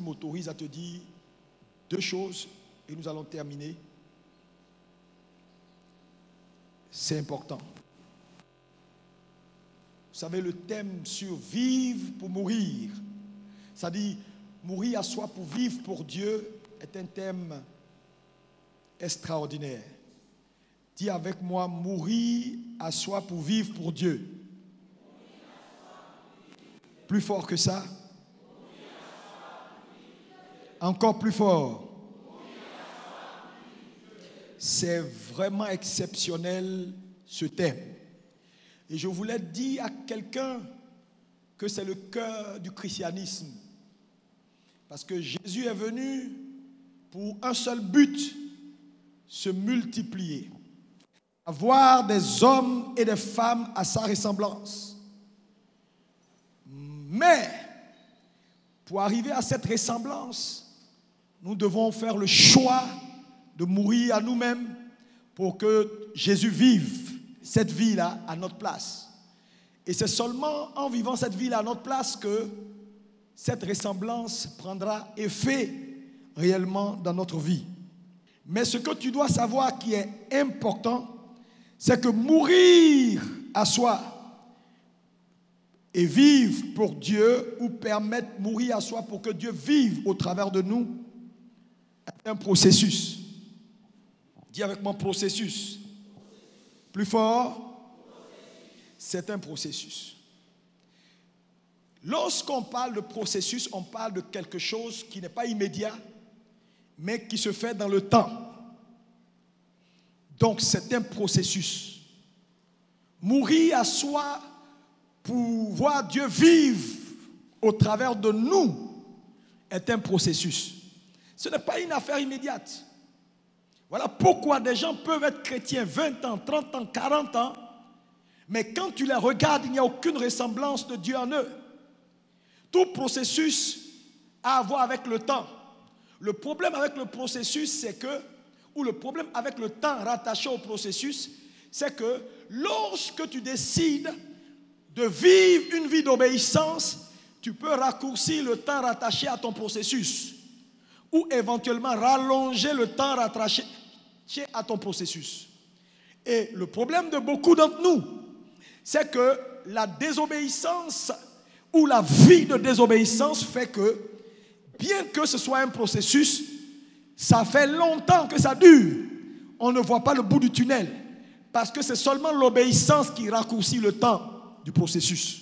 m'autorise à te dire deux choses et nous allons terminer. C'est important. Vous savez, le thème sur vivre pour mourir, c'est-à-dire mourir à soi pour vivre pour Dieu, est un thème extraordinaire. Dis avec moi, mourir à soi pour vivre pour Dieu. Plus fort que ça. Encore plus fort. C'est vraiment exceptionnel ce thème. Et je voulais dire à quelqu'un que c'est le cœur du christianisme. Parce que Jésus est venu pour un seul but, se multiplier. Avoir des hommes et des femmes à sa ressemblance. Mais, pour arriver à cette ressemblance, nous devons faire le choix de mourir à nous-mêmes pour que Jésus vive cette vie-là à notre place. Et c'est seulement en vivant cette vie-là à notre place que cette ressemblance prendra effet réellement dans notre vie. Mais ce que tu dois savoir qui est important, c'est que mourir à soi et vivre pour Dieu, ou permettre mourir à soi pour que Dieu vive au travers de nous, est un processus. Dis avec moi processus. Plus fort. C'est un processus. Lorsqu'on parle de processus, on parle de quelque chose qui n'est pas immédiat, mais qui se fait dans le temps. Donc c'est un processus. Mourir à soi pour voir Dieu vivre au travers de nous est un processus. Ce n'est pas une affaire immédiate. Voilà pourquoi des gens peuvent être chrétiens 20 ans, 30 ans, 40 ans, mais quand tu les regardes, il n'y a aucune ressemblance de Dieu en eux. Tout processus a à voir avec le temps. Le problème avec le processus, c'est que, ou le problème avec le temps rattaché au processus, c'est que lorsque tu décides de vivre une vie d'obéissance, tu peux raccourcir le temps rattaché à ton processus ou éventuellement rallonger le temps rattaché à ton processus. Et le problème de beaucoup d'entre nous, c'est que la désobéissance ou la vie de désobéissance fait que, bien que ce soit un processus, ça fait longtemps que ça dure. On ne voit pas le bout du tunnel parce que c'est seulement l'obéissance qui raccourcit le temps du processus.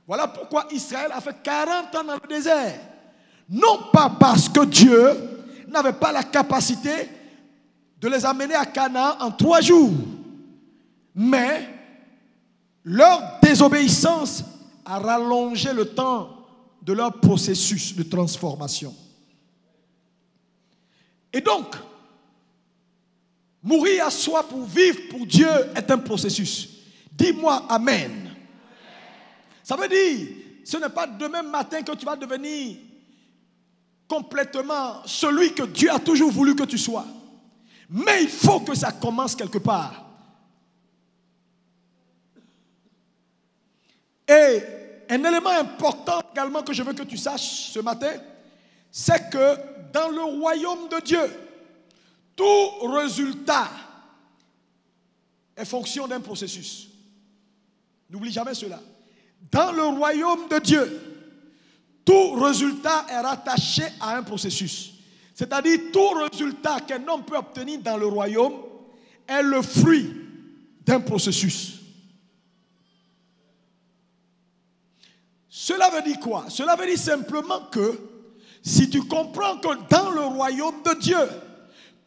Voilà pourquoi Israël a fait 40 ans dans le désert. Non pas parce que Dieu n'avait pas la capacité de les amener à Canaan en 3 jours, mais leur désobéissance a rallongé le temps de leur processus de transformation. Et donc, mourir à soi pour vivre pour Dieu est un processus. Dis-moi Amen. Ça veut dire, ce n'est pas demain matin que tu vas devenir complètement celui que Dieu a toujours voulu que tu sois. Mais il faut que ça commence quelque part. Et un élément important également que je veux que tu saches ce matin, c'est que dans le royaume de Dieu, tout résultat est fonction d'un processus. N'oublie jamais cela. Dans le royaume de Dieu, tout résultat est rattaché à un processus. C'est-à-dire tout résultat qu'un homme peut obtenir dans le royaume est le fruit d'un processus. Cela veut dire quoi? Cela veut dire simplement que si tu comprends que dans le royaume de Dieu,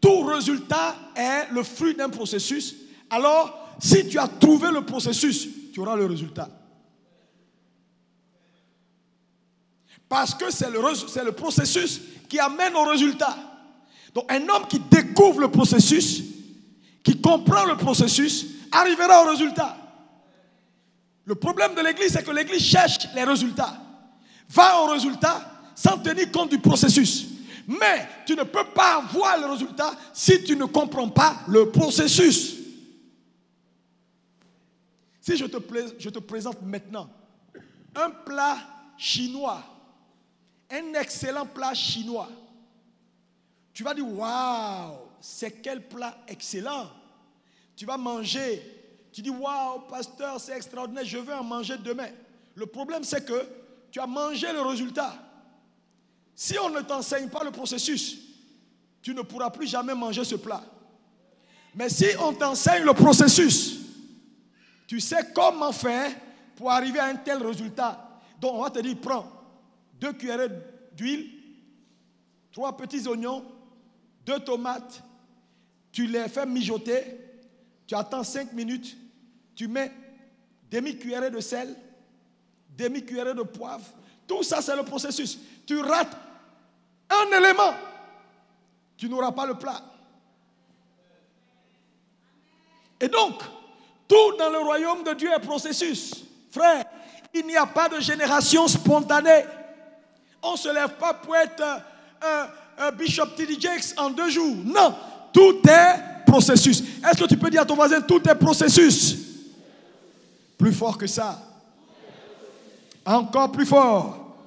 tout résultat est le fruit d'un processus, alors si tu as trouvé le processus, tu auras le résultat. Parce que c'est le processus qui amène au résultat. Donc un homme qui découvre le processus, qui comprend le processus, arrivera au résultat. Le problème de l'église, c'est que l'église cherche les résultats. Va au résultat sans tenir compte du processus. Mais tu ne peux pas avoir le résultat si tu ne comprends pas le processus. Si je te présente maintenant un plat chinois un excellent plat chinois. Tu vas dire, waouh, c'est quel plat excellent. Tu vas manger. Tu dis, waouh, pasteur, c'est extraordinaire, je veux en manger demain. Le problème, c'est que tu as mangé le résultat. Si on ne t'enseigne pas le processus, tu ne pourras plus jamais manger ce plat. Mais si on t'enseigne le processus, tu sais comment faire pour arriver à un tel résultat. Donc, on va te dire, prends 2 cuillerées d'huile, 3 petits oignons, 2 tomates, tu les fais mijoter, tu attends 5 minutes, tu mets demi-cuillerée de sel, demi-cuillerée de poivre. Tout ça, c'est le processus. Tu rates un élément, tu n'auras pas le plat. Et donc, tout dans le royaume de Dieu est processus. Frère, il n'y a pas de génération spontanée. On ne se lève pas pour être un Bishop T.D. Jakes en 2 jours. Non, tout est processus. Est-ce que tu peux dire à ton voisin, tout est processus? Plus fort que ça. Encore plus fort.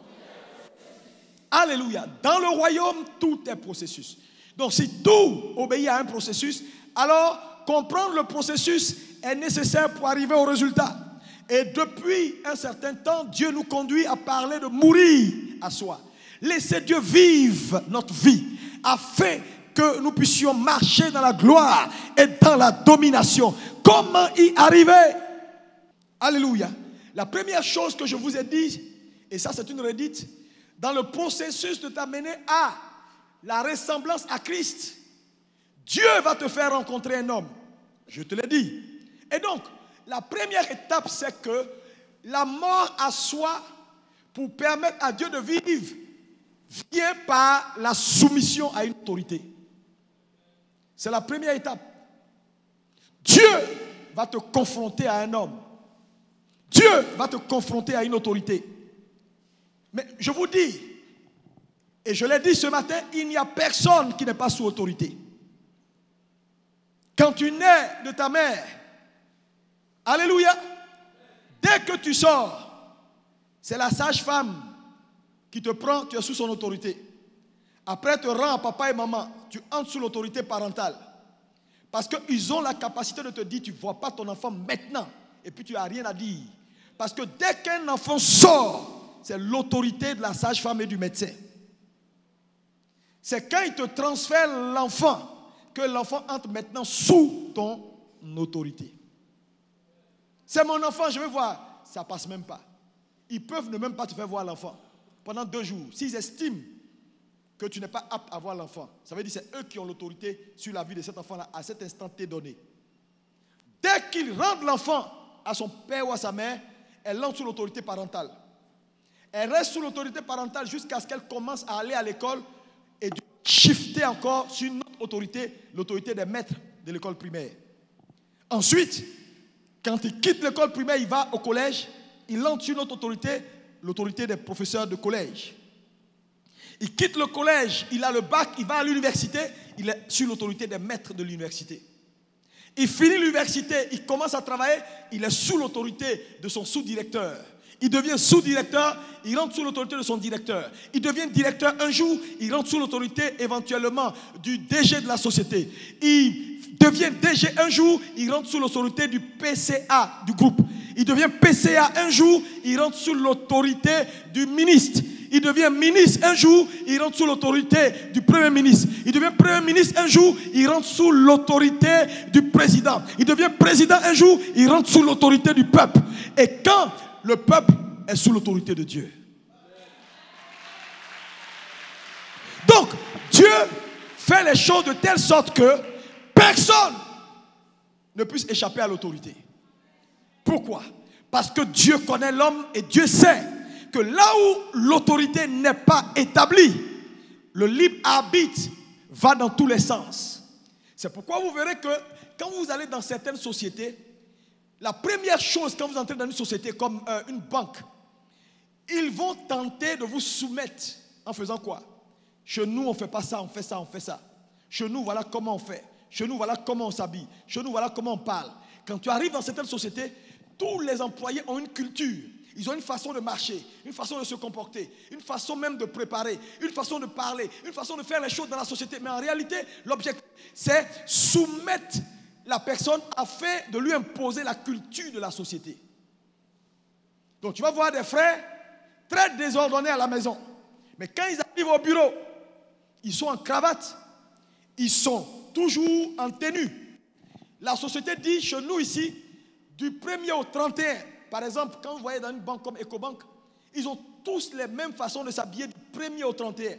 Alléluia. Dans le royaume, tout est processus. Donc si tout obéit à un processus, alors comprendre le processus est nécessaire pour arriver au résultat. Et depuis un certain temps, Dieu nous conduit à parler de mourir à soi. Laissez Dieu vivre notre vie afin que nous puissions marcher dans la gloire et dans la domination. Comment y arriver? Alléluia. La première chose que je vous ai dit, et ça c'est une redite, dans le processus de t'amener à la ressemblance à Christ, Dieu va te faire rencontrer un homme. Je te l'ai dit. Et donc, la première étape, c'est que la mort à soi, pour permettre à Dieu de vivre, vient par la soumission à une autorité. C'est la première étape. Dieu va te confronter à un homme. Dieu va te confronter à une autorité. Mais je vous dis, et je l'ai dit ce matin, il n'y a personne qui n'est pas sous autorité. Quand tu nais de ta mère, alléluia, dès que tu sors, c'est la sage-femme qui te prend, tu es sous son autorité. Après, te rend à papa et maman, tu entres sous l'autorité parentale. Parce qu'ils ont la capacité de te dire, tu ne vois pas ton enfant maintenant, et puis tu n'as rien à dire. Parce que dès qu'un enfant sort, c'est l'autorité de la sage-femme et du médecin. C'est quand ils te transfèrent l'enfant que l'enfant entre maintenant sous ton autorité. C'est mon enfant, je vais voir. Ça ne passe même pas. Ils peuvent ne même pas te faire voir l'enfant pendant 2 jours. S'ils estiment que tu n'es pas apte à voir l'enfant, ça veut dire que c'est eux qui ont l'autorité sur la vie de cet enfant-là à cet instant T donné. Dès qu'ils rendent l'enfant à son père ou à sa mère, elle entre sous l'autorité parentale. Elle reste sous l'autorité parentale jusqu'à ce qu'elle commence à aller à l'école et de shifter encore sur une autre autorité, l'autorité des maîtres de l'école primaire. Ensuite, quand il quitte l'école primaire, il va au collège, il entre sur une autre autorité, l'autorité des professeurs de collège. Il quitte le collège, il a le bac, il va à l'université, il est sur l'autorité des maîtres de l'université. Il finit l'université, il commence à travailler, il est sous l'autorité de son sous-directeur. Il devient sous-directeur, il rentre sous l'autorité de son directeur. Il devient directeur un jour, il rentre sous l'autorité éventuellement du DG de la société. Il devient DG un jour, il rentre sous l'autorité du PCA du groupe. Il devient PCA un jour, il rentre sous l'autorité du ministre. Il devient ministre un jour, il rentre sous l'autorité du premier ministre. Il devient premier ministre un jour, il rentre sous l'autorité du président. Il devient président un jour, il rentre sous l'autorité du peuple. Et quand le peuple est sous l'autorité de Dieu. Donc, Dieu fait les choses de telle sorte que personne ne puisse échapper à l'autorité. Pourquoi? Parce que Dieu connaît l'homme et Dieu sait que là où l'autorité n'est pas établie, le libre arbitre va dans tous les sens. C'est pourquoi vous verrez que quand vous allez dans certaines sociétés, la première chose quand vous entrez dans une société comme une banque, ils vont tenter de vous soumettre en faisant quoi? Chez nous, on ne fait pas ça, on fait ça, on fait ça. Chez nous, voilà comment on fait. Chez nous, voilà comment on s'habille. Chez nous, voilà comment on parle. Quand tu arrives dans certaines sociétés, tous les employés ont une culture. Ils ont une façon de marcher, une façon de se comporter, une façon même de préparer, une façon de parler, une façon de faire les choses dans la société. Mais en réalité, l'objectif, c'est soumettre la personne afin de lui imposer la culture de la société. Donc tu vas voir des frères très désordonnés à la maison. Mais quand ils arrivent au bureau, ils sont en cravate, ils sont toujours en tenue. La société dit chez nous ici, du 1er au 31, par exemple, quand vous voyez dans une banque comme Ecobank, ils ont tous les mêmes façons de s'habiller du 1er au 31.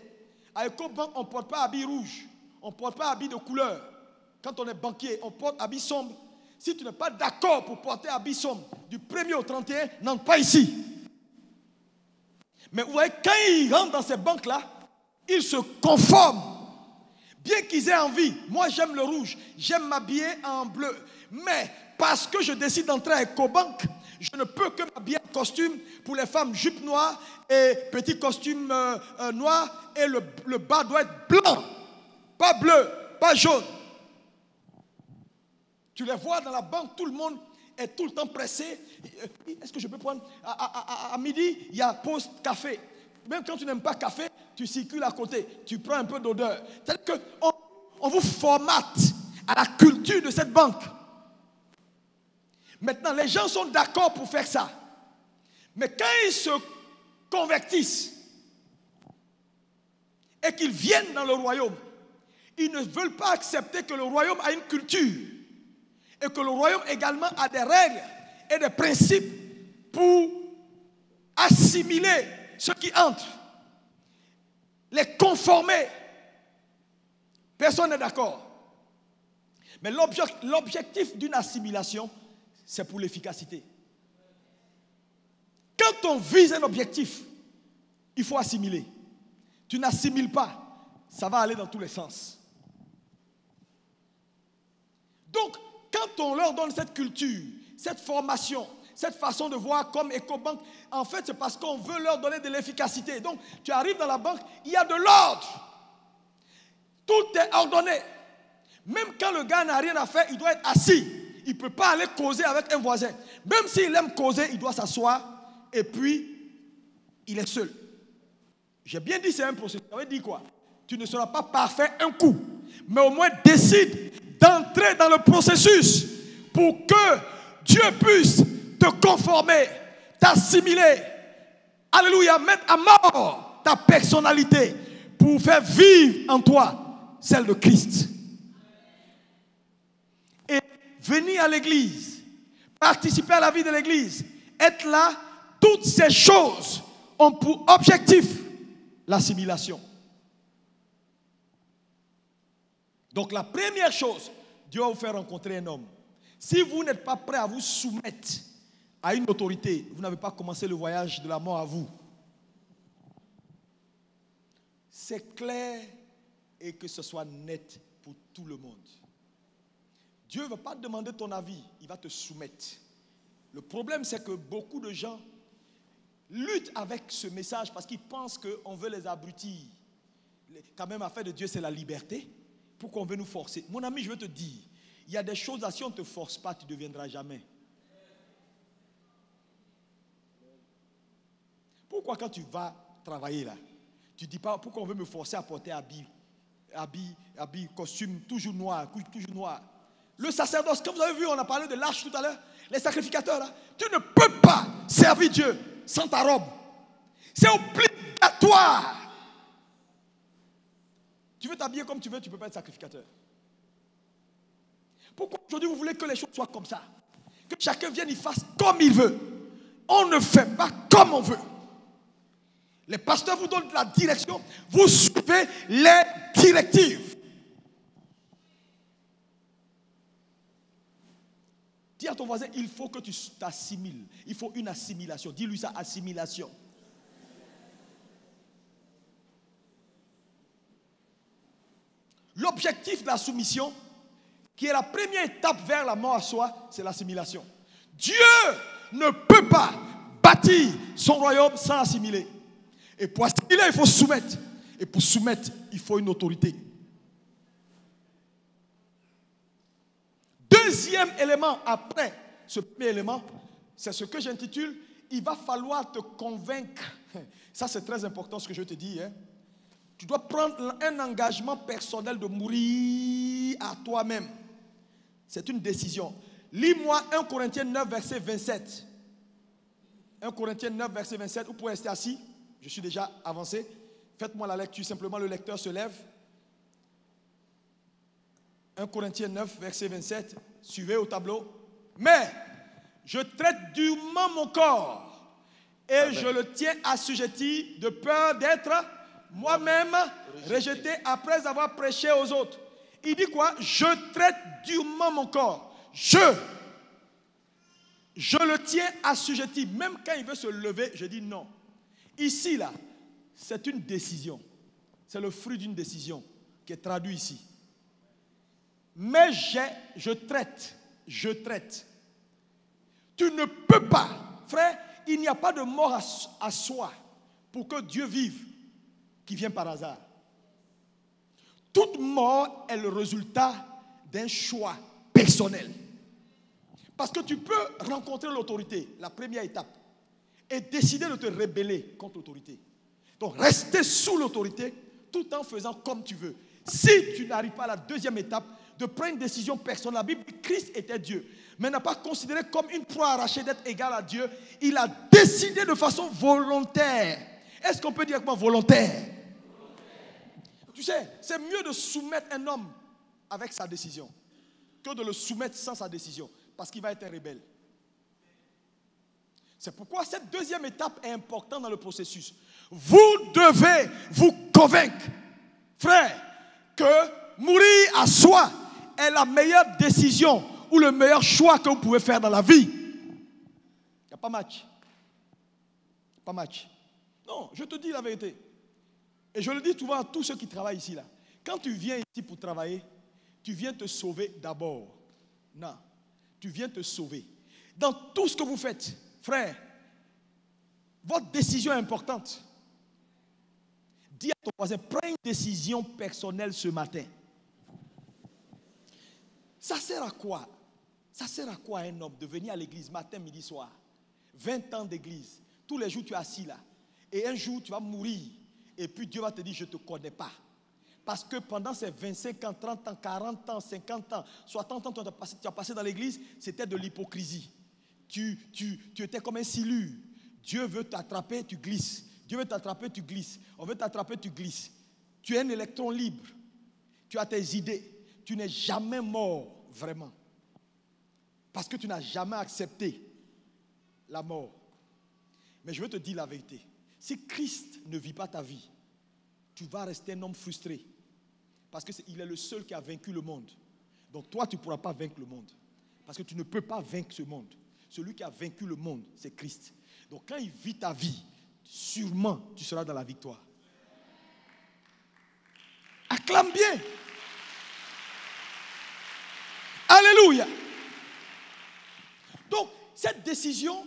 À Ecobank, on ne porte pas habit rouge, on ne porte pas habit de couleur. Quand on est banquier, on porte habit sombre. Si tu n'es pas d'accord pour porter habit sombre du 1er au 31, n'entre pas ici. Mais vous voyez, quand ils rentrent dans ces banques-là, ils se conforment. Bien qu'ils aient envie, moi j'aime le rouge, j'aime m'habiller en bleu. Mais parce que je décide d'entrer à Ecobank, je ne peux que m'habiller en costume pour les femmes, jupe noire et petit costume noir. Et le bas doit être blanc, pas bleu, pas jaune. Tu les vois dans la banque, tout le monde est tout le temps pressé. Est-ce que je peux prendre à midi, il y a pause café. Même quand tu n'aimes pas café, tu circules à côté, tu prends un peu d'odeur. C'est-à-dire qu'on vous formate à la culture de cette banque. Maintenant, les gens sont d'accord pour faire ça. Mais quand ils se convertissent et qu'ils viennent dans le royaume, ils ne veulent pas accepter que le royaume a une culture et que le royaume également a des règles et des principes pour assimiler ceux qui entrent, les conformer. Personne n'est d'accord. Mais l'objectif d'une assimilation, c'est pour l'efficacité. Quand on vise un objectif, il faut assimiler. Tu n'assimiles pas, ça va aller dans tous les sens. Donc, quand on leur donne cette culture, cette formation, cette façon de voir comme Ecobank, en fait, c'est parce qu'on veut leur donner de l'efficacité. Donc, tu arrives dans la banque, il y a de l'ordre. Tout est ordonné. Même quand le gars n'a rien à faire, il doit être assis. Il ne peut pas aller causer avec un voisin. Même s'il aime causer, il doit s'asseoir et puis, il est seul. J'ai bien dit c'est un processus. Ça veut dire quoi? Tu ne seras pas parfait un coup. Mais au moins décide d'entrer dans le processus pour que Dieu puisse te conformer, t'assimiler. Alléluia, mettre à mort ta personnalité pour faire vivre en toi celle de Christ. Et venir à l'église, participer à la vie de l'église, être là, toutes ces choses ont pour objectif l'assimilation. Donc la première chose, Dieu va vous faire rencontrer un homme. Si vous n'êtes pas prêt à vous soumettre à une autorité, vous n'avez pas commencé le voyage de la mort à vous. C'est clair et que ce soit net pour tout le monde. Dieu ne va pas te demander ton avis, il va te soumettre. Le problème, c'est que beaucoup de gens luttent avec ce message parce qu'ils pensent qu'on veut les abrutir. Quand même, l'affaire de Dieu, c'est la liberté. Pourquoi on veut nous forcer? Mon ami, je veux te dire, il y a des choses là, si on ne te force pas, tu ne deviendras jamais. Pourquoi quand tu vas travailler là, tu ne dis pas pourquoi on veut me forcer à porter habit, costume toujours noir, toujours noir. Le sacerdoce, comme vous avez vu, on a parlé de l'arche tout à l'heure, les sacrificateurs là, tu ne peux pas servir Dieu sans ta robe. C'est obligatoire. Tu veux t'habiller comme tu veux, tu ne peux pas être sacrificateur. Pourquoi aujourd'hui vous voulez que les choses soient comme ça? Que chacun vienne y fasse comme il veut. On ne fait pas comme on veut. Les pasteurs vous donnent la direction, vous suivez les directives. Dis à ton voisin, il faut que tu t'assimiles. Il faut une assimilation. Dis-lui ça, assimilation. L'objectif de la soumission, qui est la première étape vers la mort à soi, c'est l'assimilation. Dieu ne peut pas bâtir son royaume sans assimiler. Et pour assimiler, il faut soumettre. Et pour soumettre, il faut une autorité. Deuxième élément, après ce premier élément, c'est ce que j'intitule il va falloir te convaincre. Ça, c'est très important ce que je te dis. Hein. Tu dois prendre un engagement personnel de mourir à toi-même. C'est une décision. Lis-moi 1 Corinthiens 9, verset 27. 1 Corinthiens 9, verset 27. Vous pouvez rester assis. Je suis déjà avancé. Faites-moi la lecture. Simplement, le lecteur se lève. 1 Corinthiens 9, verset 27. Suivez au tableau. Mais je traite durement mon corps et Amen. Je le tiens assujetti de peur d'être moi-même rejeté après avoir prêché aux autres. Il dit quoi? Je traite durement mon corps. Je le tiens assujetti. Même quand il veut se lever, je dis non. Ici, là, c'est une décision. C'est le fruit d'une décision qui est traduit ici. Mais je traite. Tu ne peux pas, frère, il n'y a pas de mort à soi pour que Dieu vive qui vient par hasard. Toute mort est le résultat d'un choix personnel. Parce que tu peux rencontrer l'autorité, la première étape, et décider de te rebeller contre l'autorité. Donc, rester sous l'autorité tout en faisant comme tu veux. Si tu n'arrives pas à la deuxième étape, de prendre une décision personnelle. La Bible dit que Christ était Dieu, mais n'a pas considéré comme une proie arrachée d'être égal à Dieu. Il a décidé de façon volontaire. Est-ce qu'on peut dire comment volontaire? Tu sais, c'est mieux de soumettre un homme avec sa décision que de le soumettre sans sa décision, parce qu'il va être un rebelle. C'est pourquoi cette deuxième étape est importante dans le processus. Vous devez vous convaincre, frère, que mourir à soi est la meilleure décision ou le meilleur choix que vous pouvez faire dans la vie. Il n'y a pas match. Pas match. Non, je te dis la vérité. Et je le dis souvent à tous ceux qui travaillent ici. Là. Quand tu viens ici pour travailler, tu viens te sauver d'abord. Non, tu viens te sauver. Dans tout ce que vous faites, frère, votre décision est importante. Dis à ton voisin, prends une décision personnelle ce matin. Ça sert à quoi? Ça sert à quoi à un homme de venir à l'église matin, midi, soir? 20 ans d'église. Tous les jours tu es assis là. Et un jour tu vas mourir. Et puis Dieu va te dire, je ne te connais pas. Parce que pendant ces 25 ans, 30 ans, 40 ans, 50 ans, 60 ans, tu as passé dans l'église, c'était de l'hypocrisie. Tu étais comme un silure. Dieu veut t'attraper, tu glisses. Dieu veut t'attraper, tu glisses. On veut t'attraper, tu glisses. Tu es un électron libre. Tu as tes idées. Tu n'es jamais mort, vraiment. Parce que tu n'as jamais accepté la mort. Mais je veux te dire la vérité. Si Christ ne vit pas ta vie, tu vas rester un homme frustré. Parce qu'il est le seul qui a vaincu le monde. Donc toi, tu ne pourras pas vaincre le monde. Parce que tu ne peux pas vaincre ce monde. Celui qui a vaincu le monde, c'est Christ. Donc quand il vit ta vie, sûrement tu seras dans la victoire. Acclame bien. Alléluia. Donc, cette décision,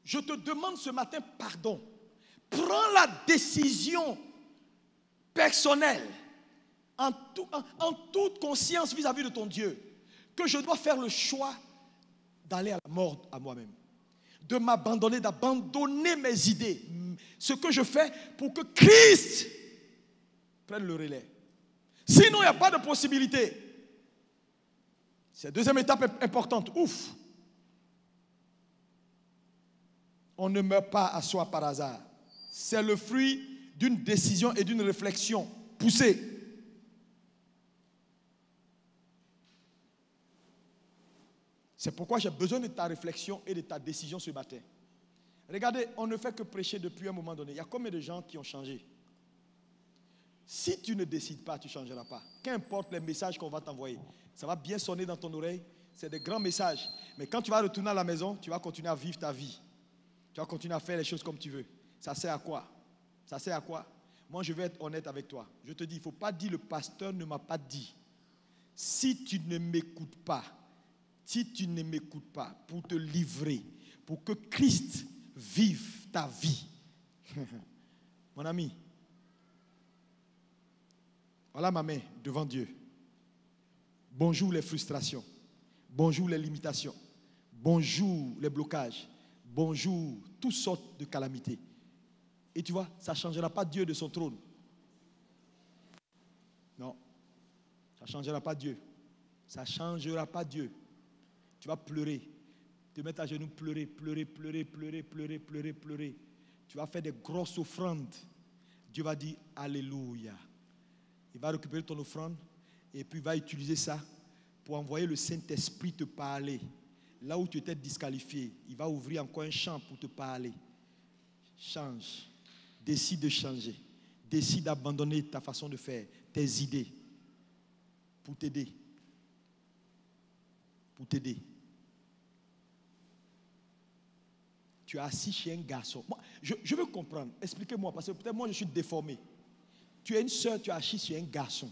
je te demande ce matin pardon. Prends la décision personnelle, en toute conscience vis-à-vis de ton Dieu, que je dois faire le choix d'aller à la mort à moi-même. De m'abandonner, d'abandonner mes idées. Ce que je fais pour que Christ prenne le relais. Sinon, il n'y a pas de possibilité. Cette deuxième étape est importante. Ouf! On ne meurt pas à soi par hasard. C'est le fruit d'une décision et d'une réflexion poussée. C'est pourquoi j'ai besoin de ta réflexion et de ta décision ce matin. Regardez, on ne fait que prêcher depuis un moment donné. Il y a combien de gens qui ont changé? Si tu ne décides pas, tu ne changeras pas. Qu'importe les messages qu'on va t'envoyer, ça va bien sonner dans ton oreille. C'est des grands messages. Mais quand tu vas retourner à la maison, tu vas continuer à vivre ta vie. Tu vas continuer à faire les choses comme tu veux. Ça sert à quoi? Ça sert à quoi? Moi, je vais être honnête avec toi. Je te dis, il ne faut pas dire le pasteur ne m'a pas dit. Si tu ne m'écoutes pas, pour te livrer, pour que Christ vive ta vie, mon ami, voilà ma main devant Dieu. Bonjour les frustrations. Bonjour les limitations. Bonjour les blocages. bonjour, toutes sortes de calamités. Et tu vois, ça ne changera pas Dieu de son trône. Non, ça ne changera pas Dieu. Ça ne changera pas Dieu. Tu vas pleurer, te mettre à genoux, pleurer. Tu vas faire des grosses offrandes. Dieu va dire Alléluia. Il va récupérer ton offrande et puis il va utiliser ça pour envoyer le Saint-Esprit te parler. Là où tu étais disqualifié, il va ouvrir encore un champ pour te parler. Change. Décide de changer. Décide d'abandonner ta façon de faire, tes idées, pour t'aider. Pour t'aider. Tu es assis chez un garçon. Moi, je veux comprendre. Expliquez-moi, parce que peut-être moi je suis déformé. Tu es une soeur, tu es assis chez un garçon.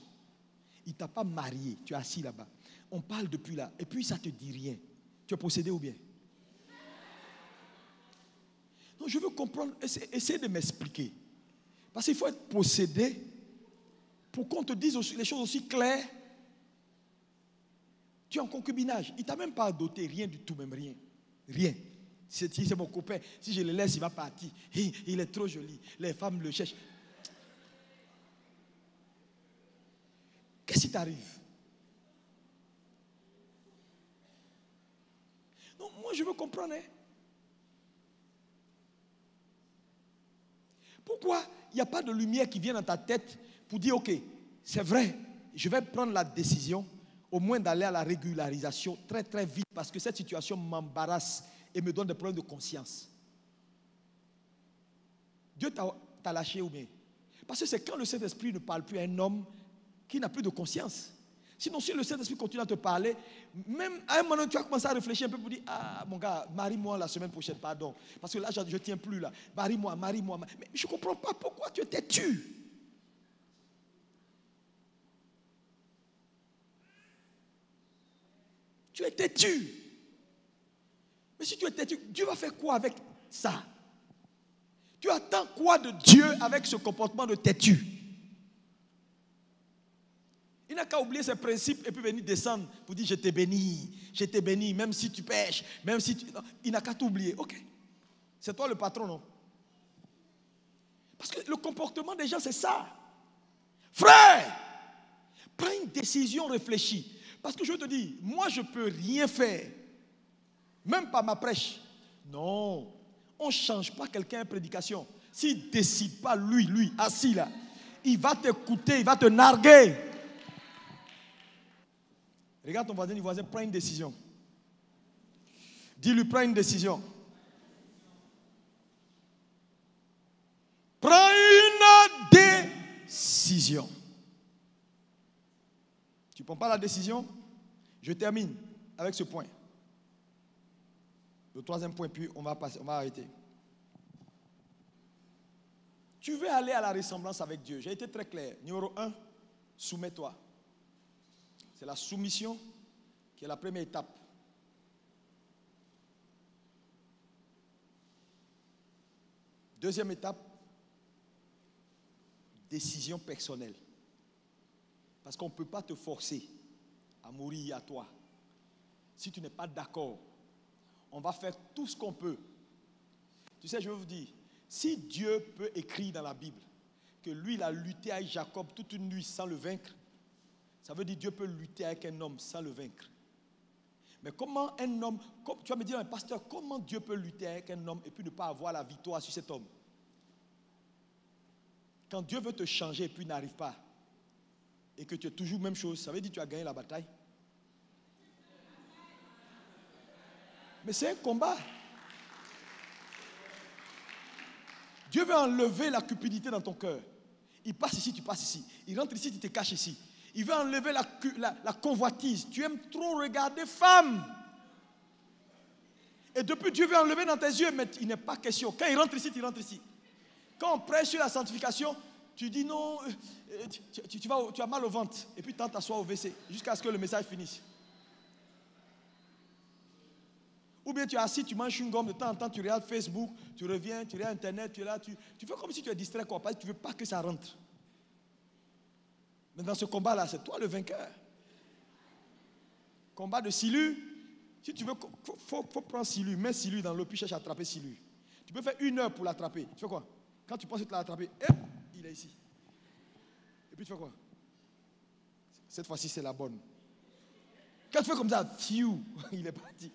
Il ne t'a pas marié, tu es assis là-bas. On parle depuis là, et puis ça ne te dit rien. Tu es possédé ou bien? Non, je veux comprendre. Essaye de m'expliquer. Parce qu'il faut être possédé pour qu'on te dise les choses aussi claires. Tu es en concubinage. Il ne t'a même pas doté, rien du tout, même rien. Rien. Si c'est mon copain, si je le laisse, il va partir. Il est trop joli. Les femmes le cherchent. Qu'est-ce qui t'arrive? Non, moi je veux comprendre. Hein? Pourquoi il n'y a pas de lumière qui vient dans ta tête pour dire, ok, c'est vrai, je vais prendre la décision, au moins d'aller à la régularisation très très vite, parce que cette situation m'embarrasse et me donne des problèmes de conscience. Dieu t'a lâché ou bien? Parce que c'est quand le Saint-Esprit ne parle plus à un homme qui n'a plus de conscience. Sinon, si le Saint-Esprit continue à te parler, même à un moment, tu vas commencer à réfléchir un peu pour dire, ah mon gars, marie-moi la semaine prochaine, pardon. Parce que là, je ne tiens plus là. Marie-moi. Mais je ne comprends pas pourquoi tu es têtu. Tu es têtu. Mais si tu es têtu, Dieu va faire quoi avec ça? Tu attends quoi de Dieu avec ce comportement de têtu? Il n'a qu'à oublier ses principes et puis venir descendre pour dire je t'ai béni, même si tu pêches, même si tu... Non, il n'a qu'à t'oublier. Ok, c'est toi le patron, non? Parce que le comportement des gens, c'est ça. Frère, prends une décision réfléchie. Parce que je te dis, moi je ne peux rien faire, même pas ma prêche. Non, on ne change pas quelqu'un en prédication. S'il ne décide pas, lui, assis là, il va t'écouter, il va te narguer. Regarde ton voisin, prends une décision. Dis-lui, prends une décision. Prends une décision. Tu ne prends pas la décision? Je termine avec ce point. Le troisième point, puis on va arrêter. Tu veux aller à la ressemblance avec Dieu. J'ai été très clair. Numéro 1, soumets-toi. C'est la soumission qui est la première étape. Deuxième étape, décision personnelle. Parce qu'on ne peut pas te forcer à mourir à toi. Si tu n'es pas d'accord, on va faire tout ce qu'on peut. Tu sais, je veux vous dire, si Dieu peut écrire dans la Bible que lui, il a lutté avec Jacob toute une nuit sans le vaincre, ça veut dire que Dieu peut lutter avec un homme sans le vaincre. Mais comment un homme, tu vas me dire, pasteur, comment Dieu peut lutter avec un homme et puis ne pas avoir la victoire sur cet homme? Quand Dieu veut te changer et puis n'arrive pas, et que tu es toujours la même chose, ça veut dire que tu as gagné la bataille. Mais c'est un combat. Dieu veut enlever la cupidité dans ton cœur. Il passe ici, tu passes ici. Il rentre ici, tu te caches ici. Il veut enlever la convoitise. Tu aimes trop regarder femme. Et depuis, Dieu veut enlever dans tes yeux, mais il n'est pas question. Quand il rentre ici, tu rentres ici. Quand on prêche sur la sanctification, tu dis non, tu as mal au ventre. Et puis tu t'assois au WC jusqu'à ce que le message finisse. Ou bien tu es assis, tu manges une gomme, de temps en temps tu regardes Facebook, tu reviens, tu regardes Internet, tu es là, tu fais comme si tu es distrait, quoi, parce que tu ne veux pas que ça rentre. Mais dans ce combat-là, c'est toi le vainqueur. Combat de Silu, Si tu veux, faut prendre Silu, mets Silu dans l'eau, puis cherche à attraper Silu. Tu peux faire 1 heure pour l'attraper. Tu fais quoi? Quand tu penses que tu l'as attrapé, il est ici. Et puis tu fais quoi? Cette fois-ci, c'est la bonne. Quand tu fais comme ça, il est parti.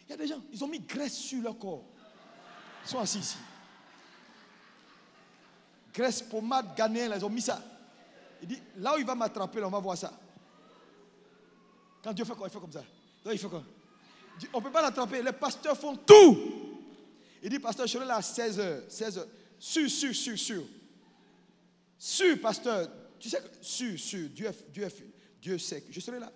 Il y a des gens, ils ont mis graisse sur leur corps. Ils sont assis ici. Graisse, pommade, ghanéen, ils ont mis ça. Il dit, là où il va m'attraper, là, on va voir ça. Quand Dieu fait quoi? Il fait comme ça. Donc il fait quoi? On ne peut pas l'attraper. Les pasteurs font tout. Il dit, pasteur, je serai là à 16h. 16h. Sûr, pasteur. Tu sais que, sûr. Dieu sait que je serai là.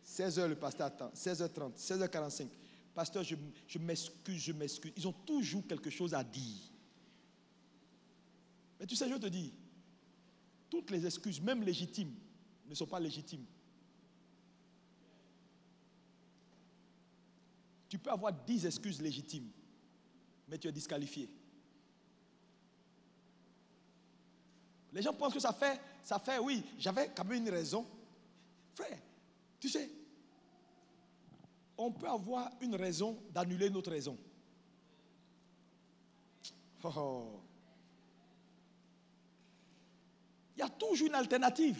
16h, le pasteur attend. 16h30, 16h45. Pasteur, je m'excuse. Ils ont toujours quelque chose à dire. Mais tu sais, je te dis, toutes les excuses, même légitimes, ne sont pas légitimes. Tu peux avoir 10 excuses légitimes, mais tu es disqualifié. Les gens pensent que ça fait, oui, j'avais quand même une raison. Frère, tu sais, on peut avoir une raison d'annuler notre raison. Oh. Il y a toujours une alternative.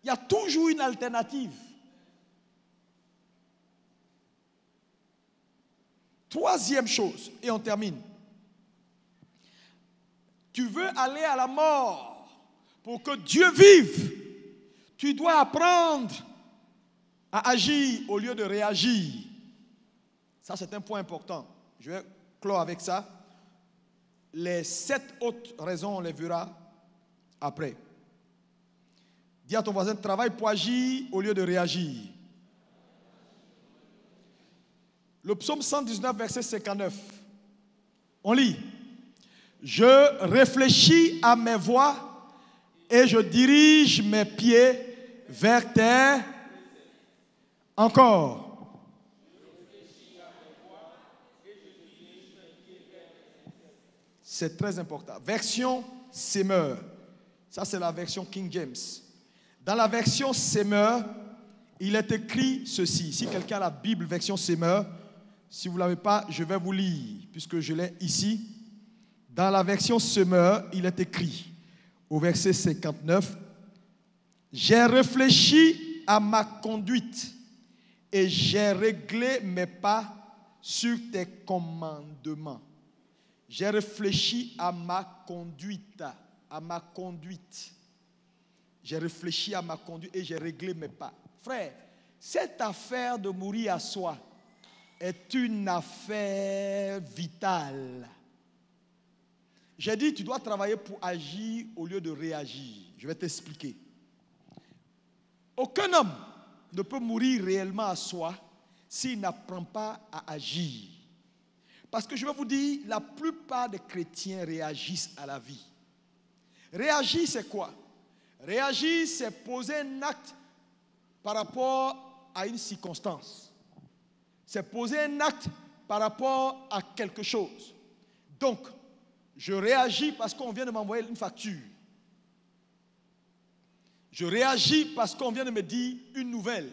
Il y a toujours une alternative. Troisième chose, et on termine. Tu veux aller à la mort pour que Dieu vive. Tu dois apprendre à agir au lieu de réagir. Ça, c'est un point important. Je vais clore avec ça. Les 7 autres raisons, on les verra après. Dis à ton voisin, travaille pour agir au lieu de réagir. Le psaume 119, verset 59. On lit. Je réfléchis à mes voies et je dirige mes pieds vers terre. Encore. C'est très important. Version Semeur. Ça, c'est la version King James. Dans la version Semeur, il est écrit ceci. Si quelqu'un a la Bible, version Semeur, si vous ne l'avez pas, je vais vous lire, puisque je l'ai ici. Dans la version Semeur, il est écrit, au verset 59, « J'ai réfléchi à ma conduite et j'ai réglé mes pas sur tes commandements. » J'ai réfléchi à ma conduite, J'ai réfléchi à ma conduite et j'ai réglé mes pas. Frère, cette affaire de mourir à soi est une affaire vitale. J'ai dit, tu dois travailler pour agir au lieu de réagir. Je vais t'expliquer. Aucun homme ne peut mourir réellement à soi s'il n'apprend pas à agir. Parce que je vais vous dire, la plupart des chrétiens réagissent à la vie. Réagir, c'est quoi? Réagir, c'est poser un acte par rapport à une circonstance. C'est poser un acte par rapport à quelque chose. Donc, je réagis parce qu'on vient de m'envoyer une facture. Je réagis parce qu'on vient de me dire une nouvelle.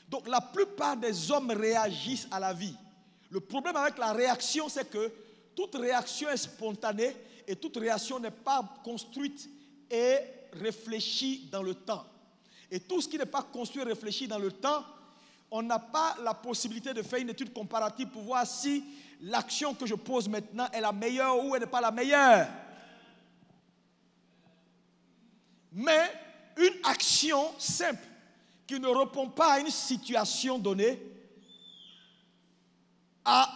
Donc, la plupart des hommes réagissent à la vie. Le problème avec la réaction, c'est que toute réaction est spontanée et toute réaction n'est pas construite et réfléchie dans le temps. Et tout ce qui n'est pas construit et réfléchi dans le temps, on n'a pas la possibilité de faire une étude comparative pour voir si l'action que je pose maintenant est la meilleure ou elle n'est pas la meilleure. Mais une action simple qui ne répond pas à une situation donnée a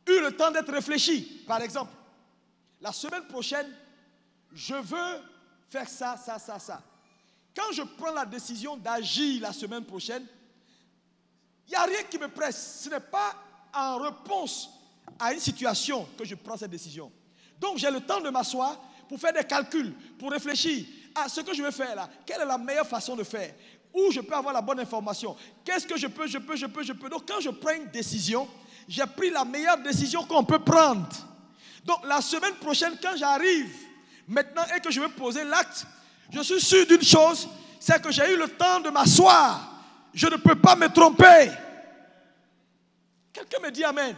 eu le temps d'être réfléchie. Par exemple, la semaine prochaine, je veux faire ça. Quand je prends la décision d'agir la semaine prochaine, il n'y a rien qui me presse. Ce n'est pas en réponse à une situation que je prends cette décision. Donc j'ai le temps de m'asseoir pour faire des calculs, pour réfléchir à ce que je vais faire là. Quelle est la meilleure façon de faire? Où je peux avoir la bonne information? Qu'est-ce que je peux? Donc quand je prends une décision, j'ai pris la meilleure décision qu'on peut prendre. Donc la semaine prochaine, quand j'arrive maintenant et que je vais poser l'acte, je suis sûr d'une chose, c'est que j'ai eu le temps de m'asseoir je ne peux pas me tromper. Quelqu'un me dit amen.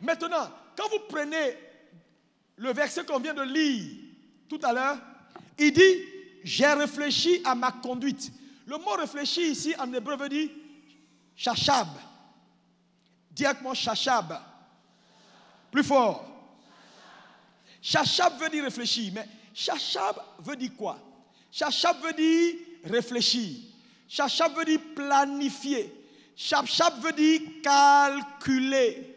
Maintenant, quand vous prenez le verset qu'on vient de lire tout à l'heure, il dit, j'ai réfléchi à ma conduite. Le mot réfléchi ici en hébreu veut dire shashab. Dis avec moi shashab. Plus fort. Shashab veut dire réfléchir. Mais shashab veut dire quoi? Shashab veut dire réfléchir. Shashab veut dire planifier. Shashab veut dire calculer.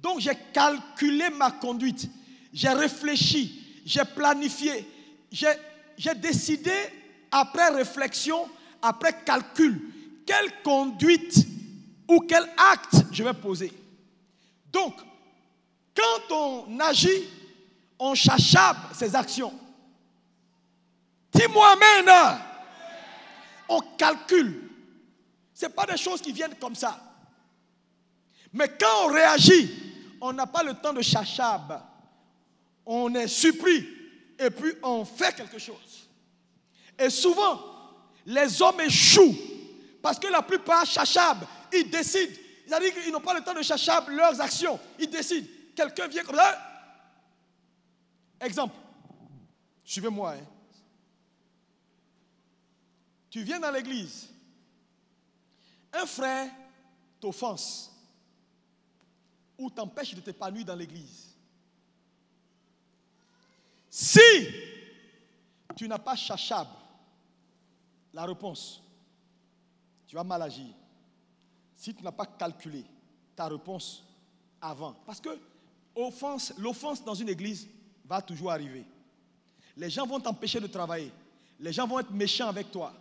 Donc j'ai calculé ma conduite. J'ai réfléchi. J'ai planifié. J'ai décidé après réflexion, après calcul, quelle conduite ou quel acte je vais poser. Donc, quand on agit, on chachabe ses actions. Dis-moi amen. On calcule. Ce n'est pas des choses qui viennent comme ça. Mais quand on réagit, on n'a pas le temps de chachab. On est surpris et puis on fait quelque chose. Et souvent, les hommes échouent parce que la plupart chachab, ils décident. C'est-à-dire qu'ils n'ont pas le temps de chachab leurs actions. Ils décident. Quelqu'un vient comme ça. Exemple. Suivez-moi. Tu viens dans l'église. Un frère t'offense ou t'empêche de t'épanouir dans l'église. Si tu n'as pas chachab, la réponse, tu vas mal agir. Si tu n'as pas calculé ta réponse avant. Parce que l'offense dans une église va toujours arriver. Les gens vont t'empêcher de travailler. Les gens vont être méchants avec toi.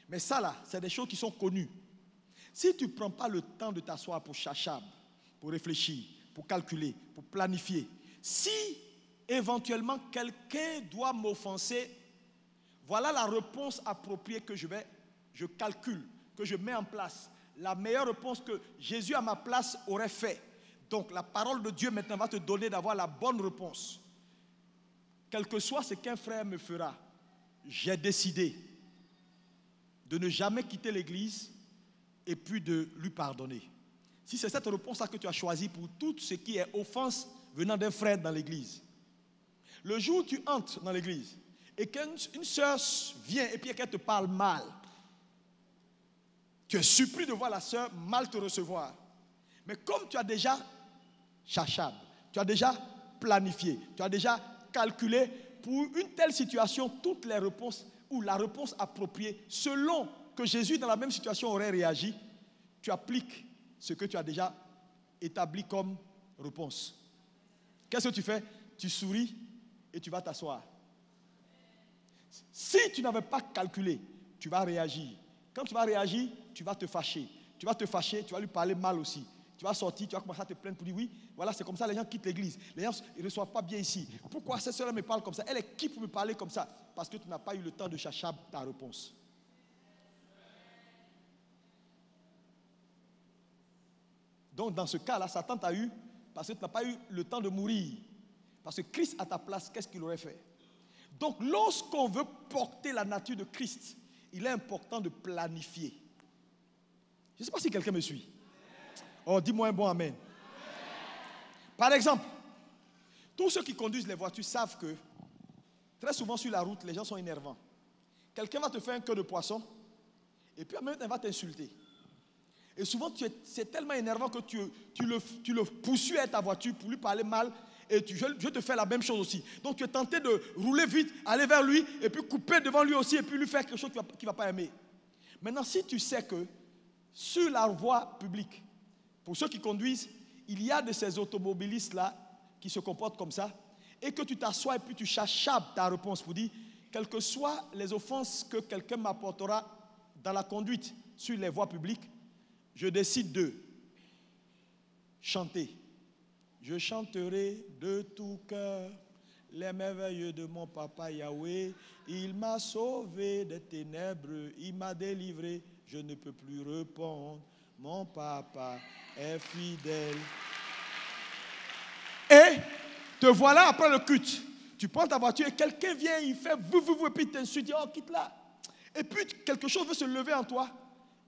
Mais ça là, c'est des choses qui sont connues. Si tu ne prends pas le temps de t'asseoir pour chachab, pour réfléchir, pour calculer, pour planifier, si éventuellement quelqu'un doit m'offenser, voilà la réponse appropriée que je calcule, que je mets en place. La meilleure réponse que Jésus à ma place aurait fait. Donc la parole de Dieu maintenant va te donner d'avoir la bonne réponse. Quel que soit ce qu'un frère me fera, j'ai décidé de ne jamais quitter l'église et puis de lui pardonner. Si c'est cette réponse-là que tu as choisie pour tout ce qui est offense venant d'un frère dans l'église. Le jour où tu entres dans l'église et qu'une soeur vient et puis qu'elle te parle mal, tu es surpris de voir la soeur mal te recevoir. Mais comme tu as déjà chachab, tu as déjà planifié, tu as déjà calculé pour une telle situation toutes les réponses ou la réponse appropriée selon que Jésus dans la même situation aurait réagi, tu appliques ce que tu as déjà établi comme réponse. Qu'est-ce que tu fais? Tu souris et tu vas t'asseoir. Si tu n'avais pas calculé, tu vas réagir. Quand tu vas réagir, tu vas te fâcher. Tu vas te fâcher, tu vas lui parler mal aussi. Tu vas sortir, tu vas commencer à te plaindre pour dire oui, voilà, c'est comme ça, les gens quittent l'église. Les gens ne reçoivent pas bien ici. Pourquoi cette soeur me parle comme ça? Elle est qui pour me parler comme ça? Parce que tu n'as pas eu le temps de chercher ta réponse. Donc dans ce cas-là, Satan t'a eu parce que tu n'as pas eu le temps de mourir. Parce que Christ à ta place, qu'est-ce qu'il aurait fait? Donc lorsqu'on veut porter la nature de Christ, il est important de planifier. Je ne sais pas si quelqu'un me suit. Oh, dis-moi un bon amen. Par exemple, tous ceux qui conduisent les voitures savent que très souvent sur la route, les gens sont énervants. Quelqu'un va te faire un queue de poisson et puis en même temps, il va t'insulter. Et souvent, c'est tellement énervant que tu le poursuis à ta voiture pour lui parler mal et je te fais la même chose aussi. Donc, tu es tenté de rouler vite, aller vers lui et puis couper devant lui aussi et puis lui faire quelque chose qu'il ne va pas aimer. Maintenant, si tu sais que sur la voie publique, pour ceux qui conduisent, il y a de ces automobilistes-là qui se comportent comme ça et que tu t'assois et puis tu chachapes ta réponse pour dire, quelles que soient les offenses que quelqu'un m'apportera dans la conduite sur les voies publiques, je décide de chanter. Je chanterai de tout cœur les merveilles de mon papa Yahweh. Il m'a sauvé des ténèbres, il m'a délivré, je ne peux plus répondre. Mon papa est fidèle. Et te voilà après le culte. Tu prends ta voiture et quelqu'un vient, il fait vous, et puis il t'insulte, oh quitte là. Et puis quelque chose veut se lever en toi.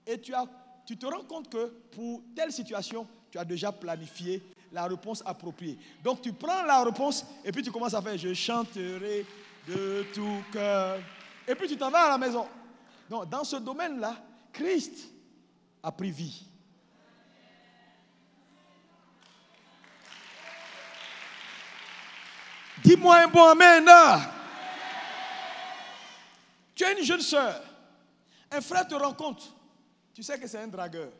Et tu te rends compte que pour telle situation, tu as déjà planifié la réponse appropriée. Donc tu prends la réponse et puis tu commences à faire « Je chanterai de tout cœur ». Et puis tu t'en vas à la maison. Donc dans ce domaine-là, Christ a pris vie. Dis-moi un bon amen. Tu as une jeune soeur. Un frère te rencontre. Tu sais que c'est un dragueur.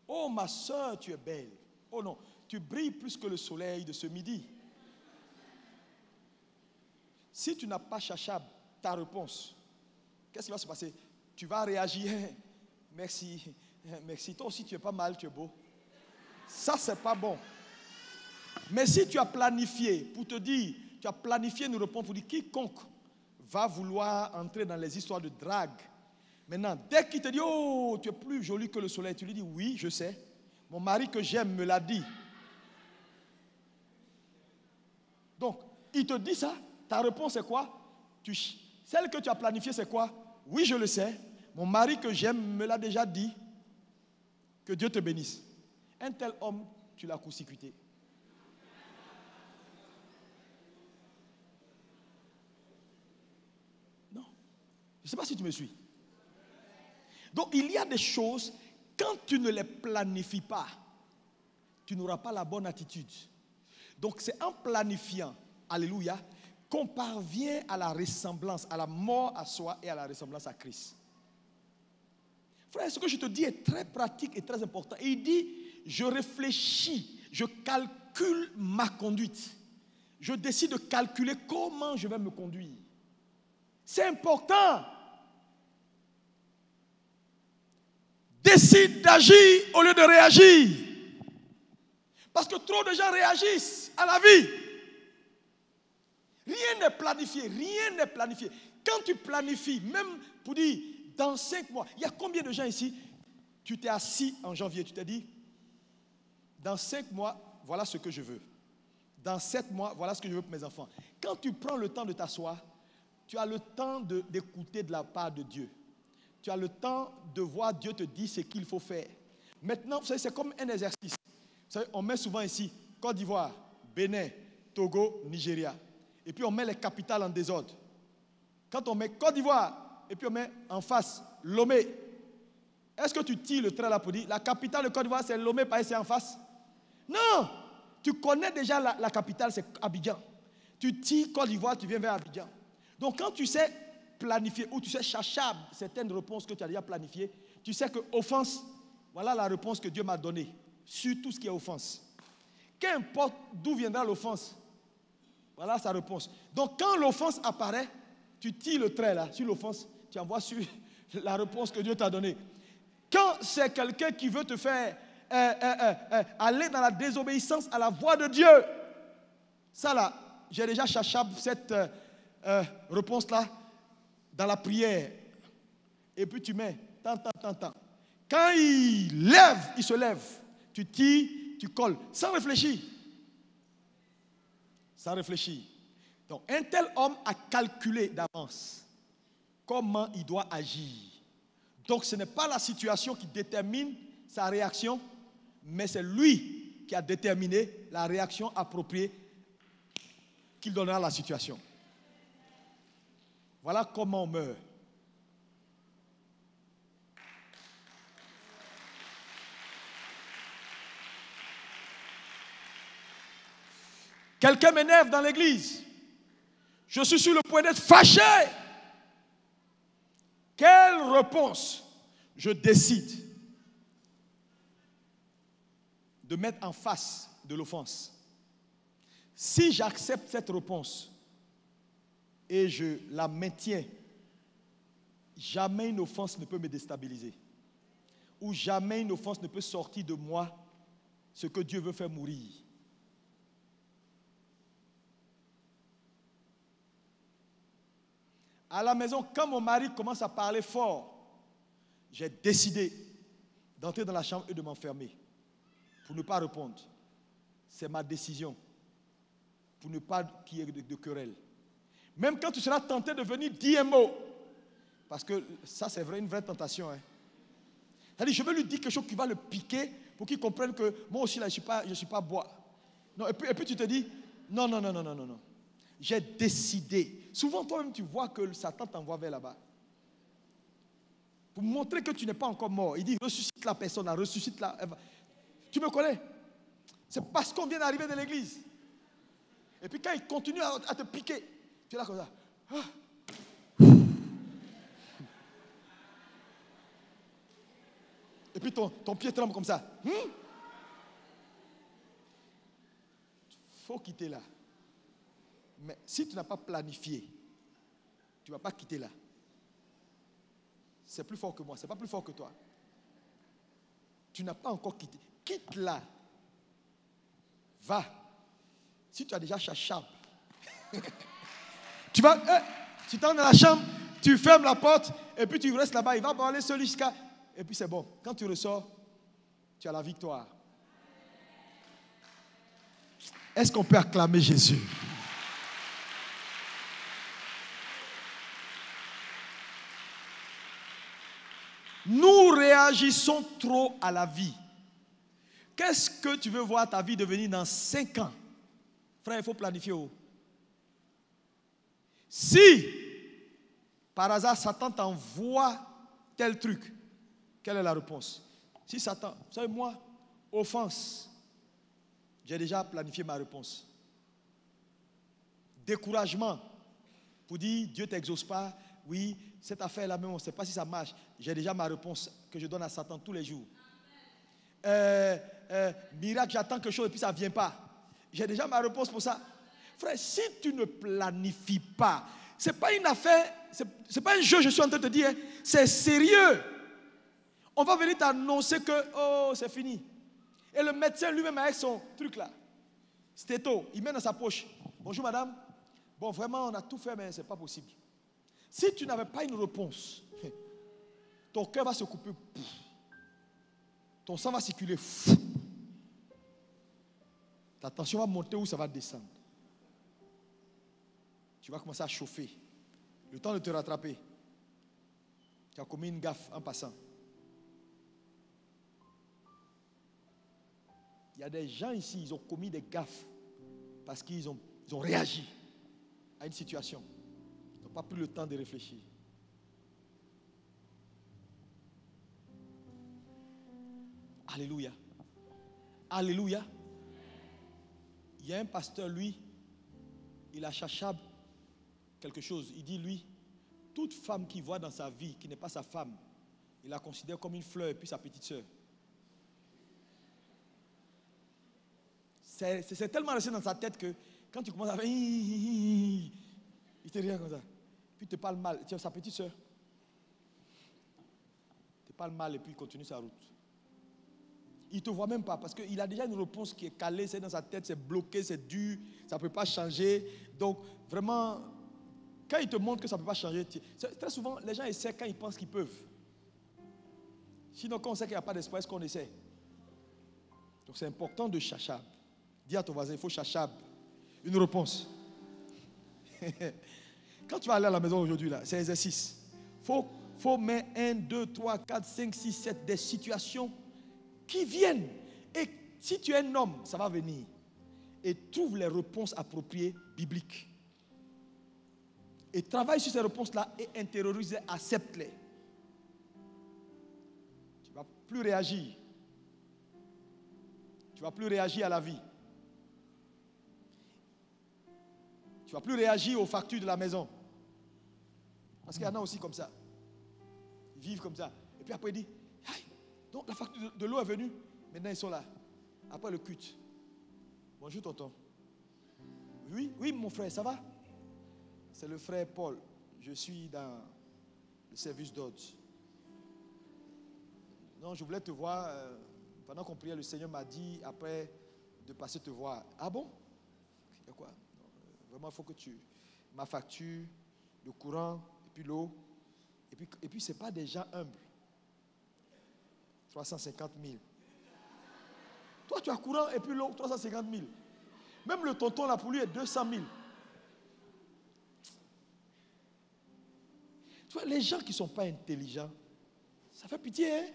Oh ma soeur, tu es belle. Oh non, tu brilles plus que le soleil de ce midi. Si tu n'as pas chachab ta réponse, qu'est-ce qui va se passer? Tu vas réagir. Merci, merci. Toi aussi tu es pas mal, tu es beau. Ça c'est pas bon. Mais si tu as planifié pour te dire, tu as planifié une réponse pour dire quiconque va vouloir entrer dans les histoires de drague. Maintenant, dès qu'il te dit, oh, tu es plus jolie que le soleil, tu lui dis, oui, je sais. Mon mari que j'aime me l'a dit. Donc, il te dit ça, ta réponse est quoi? Celle que tu as planifiée, c'est quoi? Oui, je le sais. Mon mari que j'aime me l'a déjà dit. Que Dieu te bénisse. Un tel homme, tu l'as court-circuité. Non. Je ne sais pas si tu me suis. Donc, il y a des choses, quand tu ne les planifies pas, tu n'auras pas la bonne attitude. Donc, c'est en planifiant, alléluia, qu'on parvient à la ressemblance, à la mort à soi et à la ressemblance à Christ. Frère, ce que je te dis est très pratique et très important. Et il dit, je réfléchis, je calcule ma conduite. Je décide de calculer comment je vais me conduire. C'est important. Décide d'agir au lieu de réagir. Parce que trop de gens réagissent à la vie. Rien n'est planifié, rien n'est planifié. Quand tu planifies, même pour dire, dans 5 mois, il y a combien de gens ici, tu t'es assis en janvier, tu t'es dit, dans 5 mois, voilà ce que je veux. Dans 7 mois, voilà ce que je veux pour mes enfants. Quand tu prends le temps de t'asseoir, tu as le temps d'écouter de la part de Dieu. Tu as le temps de voir Dieu te dire ce qu'il faut faire. Maintenant, vous savez, c'est comme un exercice. Vous savez, on met souvent ici Côte d'Ivoire, Bénin, Togo, Nigeria. Et puis on met les capitales en désordre. Quand on met Côte d'Ivoire, et puis on met en face Lomé. Est-ce que tu tires le trait là pour dire la capitale de Côte d'Ivoire, c'est Lomé, parce que c'est en face? Non! Tu connais déjà la capitale, c'est Abidjan. Tu tires Côte d'Ivoire, tu viens vers Abidjan. Donc quand tu sais planifier ou tu sais chachab certaines réponses que tu as déjà planifiées, tu sais que offense, voilà la réponse que Dieu m'a donnée sur tout ce qui est offense. Qu'importe d'où viendra l'offense, voilà sa réponse. Donc quand l'offense apparaît, tu tires le trait là sur l'offense, tu envoies sur la réponse que Dieu t'a donnée. Quand c'est quelqu'un qui veut te faire aller dans la désobéissance à la voix de Dieu, ça là, j'ai déjà chachab cette réponse là dans la prière. Et puis tu mets tant. Quand il se lève, tu tires, tu colles, sans réfléchir. Sans réfléchir. Donc un tel homme a calculé d'avance comment il doit agir. Donc ce n'est pas la situation qui détermine sa réaction, mais c'est lui qui a déterminé la réaction appropriée qu'il donnera à la situation. Voilà comment on meurt. Quelqu'un m'énerve dans l'église. Je suis sur le point d'être fâché. Quelle réponse je décide de mettre en face de l'offense? Si j'accepte cette réponse et je la maintiens, jamais une offense ne peut me déstabiliser. Ou jamais une offense ne peut sortir de moi ce que Dieu veut faire mourir. À la maison, quand mon mari commence à parler fort, j'ai décidé d'entrer dans la chambre et de m'enfermer pour ne pas répondre. C'est ma décision. Pour ne pas qu'il y ait de querelle. Même quand tu seras tenté de venir dire un mot, parce que ça c'est vrai, une vraie tentation. Hein. C'est-à-dire, je veux lui dire quelque chose qui va le piquer pour qu'il comprenne que moi aussi, là, je ne suis pas bois. Non, et puis tu te dis, non. J'ai décidé. Souvent, toi-même, tu vois que Satan t'envoie vers là-bas. Pour montrer que tu n'es pas encore mort. Il dit, ressuscite la personne, ressuscite-la. Tu me connais? C'est parce qu'on vient d'arriver de l'église. Et puis quand il continue à te piquer, tu es là comme ça. Et puis ton pied tremble comme ça. Faut quitter là. Mais si tu n'as pas planifié, tu ne vas pas quitter là. C'est plus fort que moi, c'est pas plus fort que toi. Tu n'as pas encore quitté. Quitte là. Va. Si tu as déjà chachab, tu vas, tu t'entres dans la chambre, tu fermes la porte, et puis tu restes là-bas, il va parler seul jusqu'à... Et puis c'est bon. Quand tu ressors, tu as la victoire. Est-ce qu'on peut acclamer Jésus? Nous réagissons trop à la vie. Qu'est-ce que tu veux voir ta vie devenir dans 5 ans? Frère, il faut planifier. Si, par hasard, Satan t'envoie tel truc, quelle est la réponse? Si Satan, vous savez, moi, offense, j'ai déjà planifié ma réponse. Découragement, pour dire, Dieu ne t'exauce pas, oui, cette affaire-là même, on ne sait pas si ça marche. J'ai déjà ma réponse que je donne à Satan tous les jours. Miracle, j'attends quelque chose et puis ça ne vient pas. J'ai déjà ma réponse pour ça. Frère, si tu ne planifies pas, ce n'est pas une affaire, c'est pas un jeu, je suis en train de te dire, c'est sérieux. On va venir t'annoncer que, oh, c'est fini. Et le médecin lui-même avec son truc là, stéto, il met dans sa poche. Bonjour madame. Bon, vraiment, on a tout fait, mais ce n'est pas possible. Si tu n'avais pas une réponse, ton cœur va se couper. Ton sang va circuler. Ta tension va monter ou ça va descendre. Tu vas commencer à chauffer. Le temps de te rattraper. Tu as commis une gaffe en passant. Il y a des gens ici, ils ont commis des gaffes parce qu'ils ont réagi à une situation. Ils n'ont pas pris le temps de réfléchir. Alléluia. Alléluia. Il y a un pasteur, lui, il a chachab quelque chose. Il dit, lui, toute femme qu'il voit dans sa vie, qui n'est pas sa femme, il la considère comme une fleur et puis sa petite sœur. C'est tellement resté dans sa tête que quand tu commences à faire, il te regarde comme ça. Puis il te parle mal. Tiens, sa petite sœur. Il te parle mal et puis il continue sa route. Il ne te voit même pas parce qu'il a déjà une réponse qui est calée, c'est dans sa tête, c'est bloqué, c'est dur, ça ne peut pas changer. Donc, vraiment, quand il te montre que ça ne peut pas changer, très souvent, les gens essaient quand ils pensent qu'ils peuvent. Sinon, quand on sait qu'il n'y a pas d'espoir, est-ce qu'on essaie? Donc, c'est important de chachab. Dis à ton voisin, il faut chachab. Une réponse. Quand tu vas aller à la maison aujourd'hui, là, c'est exercice. Faut mettre 1, 2, 3, 4, 5, 6, 7 des situations qui viennent. Et si tu es un homme, ça va venir. Et trouve les réponses appropriées bibliques. Et travaille sur ces réponses-là et intériorise-les, accepte-les. Tu ne vas plus réagir. Tu ne vas plus réagir à la vie. Tu ne vas plus réagir aux factures de la maison. Parce qu'il y en a aussi comme ça. Ils vivent comme ça. Et puis après, il dit, donc la facture de l'eau est venue. Maintenant, ils sont là. Après le culte. Bonjour, tonton. Oui, mon frère, ça va? C'est le frère Paul. Je suis dans le service d'ordre. Non, je voulais te voir. Pendant qu'on priait, le Seigneur m'a dit, après, de passer te voir. Ah bon? Il y a quoi? Vraiment, il faut que tu... Ma facture, le courant, et puis l'eau. Et puis ce n'est pas des gens humbles. 350 000. Toi, tu as courant et puis l'eau, 350 000. Même le tonton, là, pour lui, est 200 000. Tu vois, les gens qui ne sont pas intelligents, ça fait pitié, hein?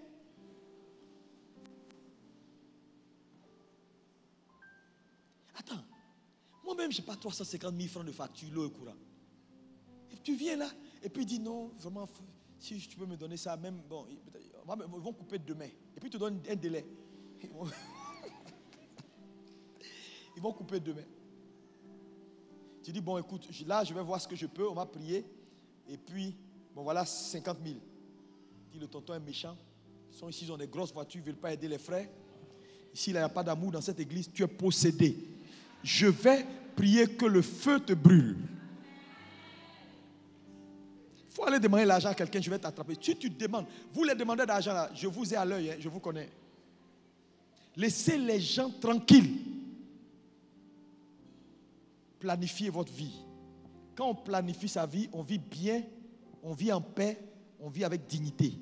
même, je ne sais pas, 350 000 francs de facture, l'eau et courant. Et tu viens là, et puis il dit non, vraiment, si tu peux me donner ça, même, bon, ils vont couper demain. Et puis ils te donnent un délai. Ils vont couper demain. Tu dis, bon, écoute, là, je vais voir ce que je peux, on va prier. Et puis, bon, voilà, 50 000. Dit, le tonton est méchant. Ils sont ici, ils ont des grosses voitures, ils ne veulent pas aider les frères. Ici, il n'y a pas d'amour dans cette église, tu es possédé. Je vais prier que le feu te brûle. Il faut aller demander l'argent à quelqu'un, je vais t'attraper. Si tu demandes, vous les demandez d'argent là, je vous ai à l'œil, hein, je vous connais. Laissez les gens tranquilles. Planifiez votre vie. Quand on planifie sa vie, on vit bien, on vit en paix, on vit avec dignité.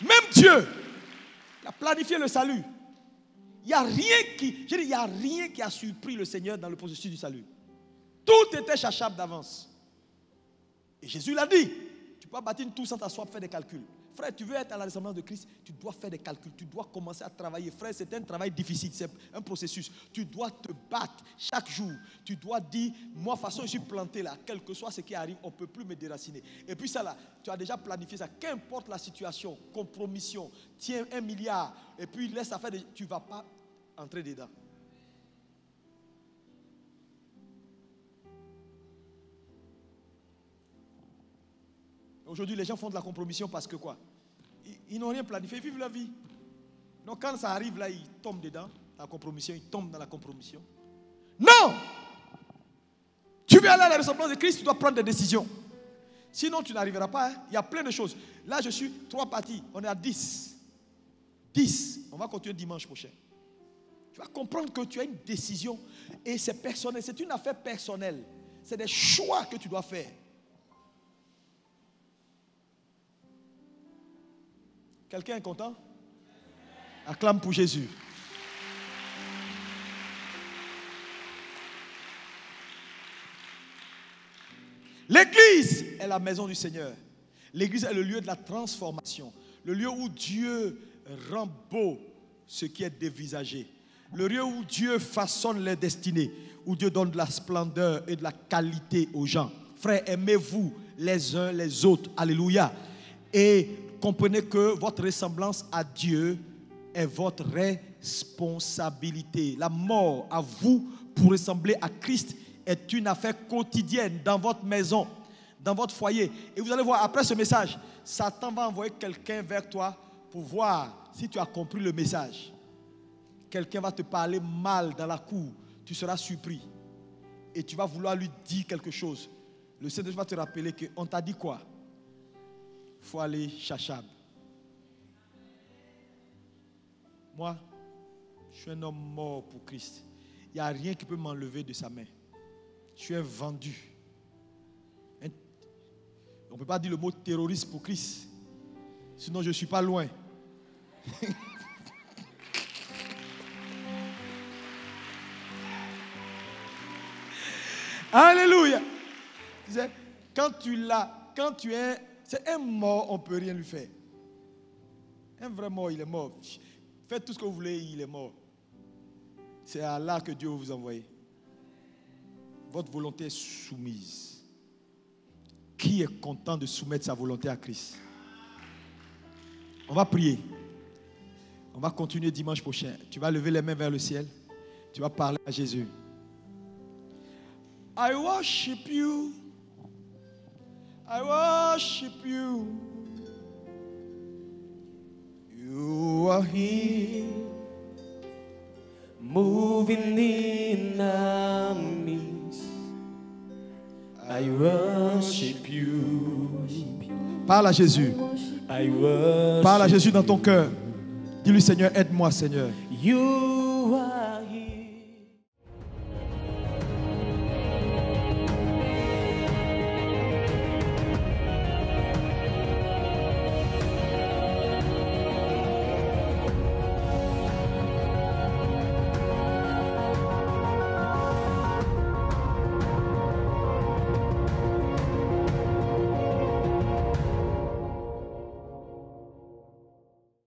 Même Dieu a planifié le salut. Il n'y a rien qui a surpris le Seigneur dans le processus du salut. Tout était chachable d'avance. Et Jésus l'a dit. Tu peux pas bâtir une tour sans t'asseoir pour faire des calculs. Frère, tu veux être à la ressemblance de Christ, tu dois faire des calculs, tu dois commencer à travailler. Frère, c'est un travail difficile, c'est un processus. Tu dois te battre chaque jour. Tu dois dire, moi, de toute façon, je suis planté là, quel que soit ce qui arrive, on ne peut plus me déraciner. Et puis ça là, tu as déjà planifié ça. Qu'importe la situation, compromission, tiens 1 milliard, et puis laisse ça faire, tu ne vas pas entrer dedans. Aujourd'hui, les gens font de la compromission parce que quoi? Ils n'ont rien planifié, ils vivent leur vie. Donc quand ça arrive là, ils tombent dedans, la compromission, ils tombent dans la compromission. Non! Tu veux aller à la ressemblance de Christ, tu dois prendre des décisions. Sinon, tu n'arriveras pas. Hein? Il y a plein de choses. Là, je suis 3 parties, on est à 10. 10. On va continuer dimanche prochain. Tu vas comprendre que tu as une décision et c'est personnel. C'est une affaire personnelle. C'est des choix que tu dois faire. Quelqu'un est content? Acclame pour Jésus. L'église est la maison du Seigneur. L'église est le lieu de la transformation. Le lieu où Dieu rend beau ce qui est dévisagé. Le lieu où Dieu façonne les destinées. Où Dieu donne de la splendeur et de la qualité aux gens. Frères, aimez-vous les uns les autres. Alléluia. Et comprenez que votre ressemblance à Dieu est votre responsabilité. La mort à vous pour ressembler à Christ est une affaire quotidienne dans votre maison, dans votre foyer. Et vous allez voir, après ce message, Satan va envoyer quelqu'un vers toi pour voir si tu as compris le message. Quelqu'un va te parler mal dans la cour. Tu seras surpris. Et tu vas vouloir lui dire quelque chose. Le Seigneur va te rappeler qu'on t'a dit quoi? Il faut aller chachab. Moi, je suis un homme mort pour Christ. Il n'y a rien qui peut m'enlever de sa main. Je suis un vendu. On ne peut pas dire le mot terroriste pour Christ. Sinon, je ne suis pas loin. Alléluia. Quand tu es, c'est un mort, on ne peut rien lui faire. Un vrai mort, il est mort. Faites tout ce que vous voulez, il est mort. C'est à Allah que Dieu vous envoie. Votre volonté est soumise. Qui est content de soumettre sa volonté à Christ? On va prier. On va continuer dimanche prochain. Tu vas lever les mains vers le ciel. Tu vas parler à Jésus. I worship you. I worship you. You are here, moving in our midst. I worship you. Parle à Jésus. I worship Parle à Jésus dans ton cœur. Dis-lui, Seigneur, aide-moi, Seigneur. you.